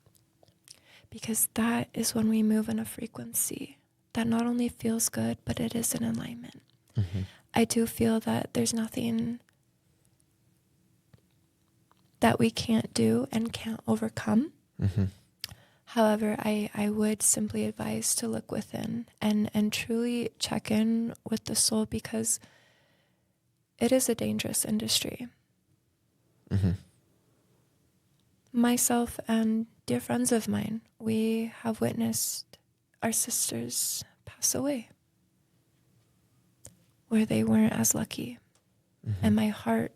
Because that is when we move in a frequency that not only feels good, but it is in alignment. Mm-hmm. I do feel that there's nothing that we can't do and can't overcome. Mm-hmm. However, I would simply advise to look within and truly check in with the soul, because it is a dangerous industry. Mm-hmm. Myself and dear friends of mine, we have witnessed our sisters pass away where they weren't as lucky. Mm-hmm. And my heart,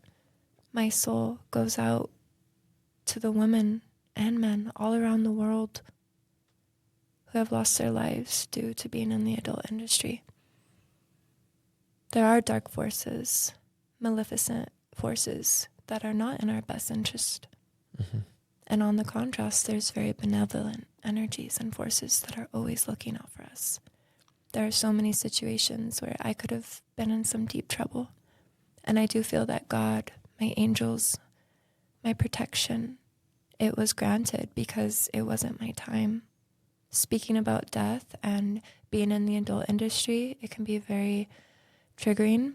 my soul goes out to the women and men all around the world who have lost their lives due to being in the adult industry. There are dark forces, maleficent forces that are not in our best interest. Mm-hmm. And on the contrast, there's very benevolent energies and forces that are always looking out for us. There are so many situations where I could have been in some deep trouble. And I do feel that God, my angels, my protection, it was granted because it wasn't my time. Speaking about death and being in the adult industry, it can be very triggering.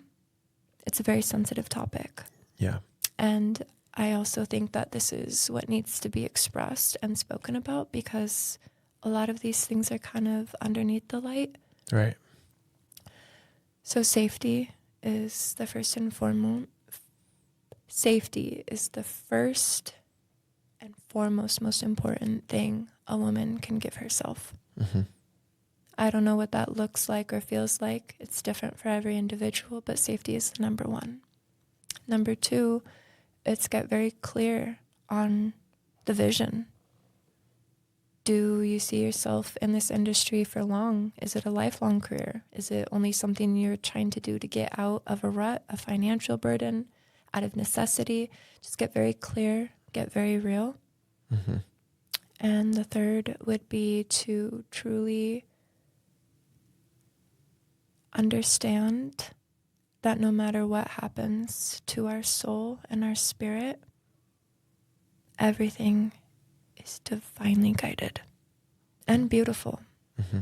It's a very sensitive topic. Yeah. And I also think that this is what needs to be expressed and spoken about, because a lot of these things are kind of underneath the light. Right. So safety is the first and foremost. Safety is the first and foremost most important thing a woman can give herself. Mm-hmm. I don't know what that looks like or feels like. It's different for every individual, but safety is the number one. Number two, it's get very clear on the vision. Do you see yourself in this industry for long? Is it a lifelong career? Is it only something you're trying to do to get out of a rut, a financial burden, out of necessity? Just get very clear, get very real. Mm-hmm. And the third would be to truly understand that no matter what happens to our soul and our spirit, everything is divinely guided and beautiful. Mm-hmm.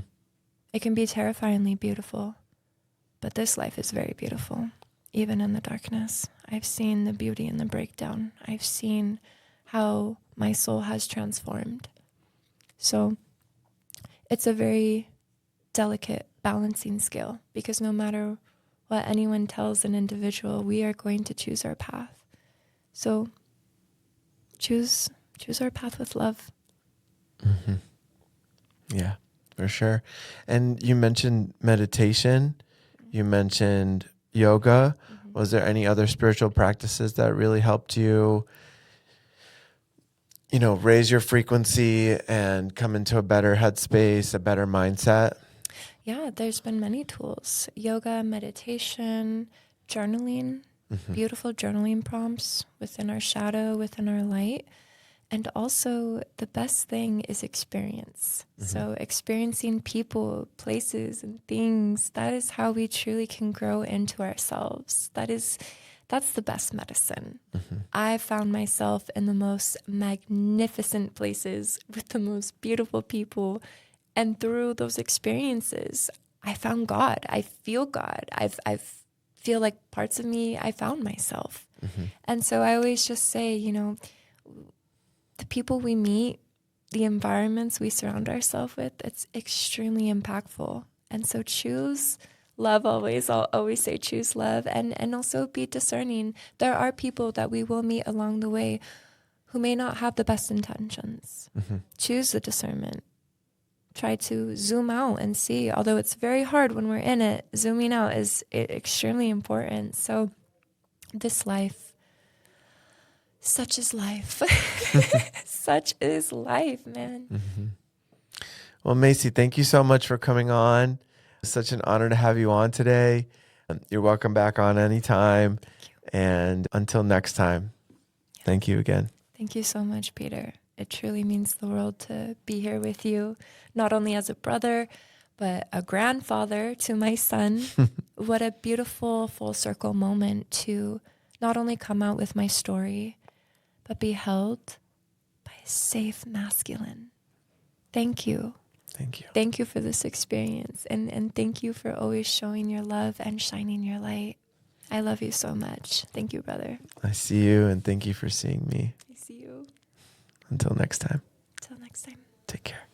It can be terrifyingly beautiful, but this life is very beautiful, even in the darkness. I've seen the beauty in the breakdown. I've seen how my soul has transformed. So it's a very delicate balancing scale, because no matter what anyone tells an individual, we are going to choose our path. So choose our path with love. Mm-hmm. Yeah, for sure. And you mentioned meditation. You mentioned yoga. Mm-hmm. Was there any other spiritual practices that really helped you, raise your frequency and come into a better headspace, a better mindset? Yeah, there's been many tools: yoga, meditation, journaling, beautiful journaling prompts within our shadow, within our light. And also, the best thing is experience. Mm-hmm. So experiencing people, places, and things, that is how we truly can grow into ourselves. That's the best medicine. Mm-hmm. I found myself in the most magnificent places with the most beautiful people. And through those experiences, I found God. I feel God. I feel like parts of me, I found myself. Mm-hmm. And so I always just say, the people we meet, the environments we surround ourselves with, it's extremely impactful. And so choose love always. I'll always say choose love, and also be discerning. There are people that we will meet along the way who may not have the best intentions. Mm-hmm. Choose the discernment. Try to zoom out and see. Although it's very hard when we're in it, zooming out is extremely important. So this life, such is life. Such is life, man. Mm-hmm. Well, Masey, thank you so much for coming on. It's such an honor to have you on today. You're welcome back on anytime. And until next time, thank you again. Thank you so much, Peter. It truly means the world to be here with you, not only as a brother, but a grandfather to my son. What a beautiful full circle moment to not only come out with my story, but be held by a safe masculine. Thank you. Thank you. Thank you for this experience. And thank you for always showing your love and shining your light. I love you so much. Thank you, brother. I see you, and thank you for seeing me. I see you. Until next time. Till next time. Take care.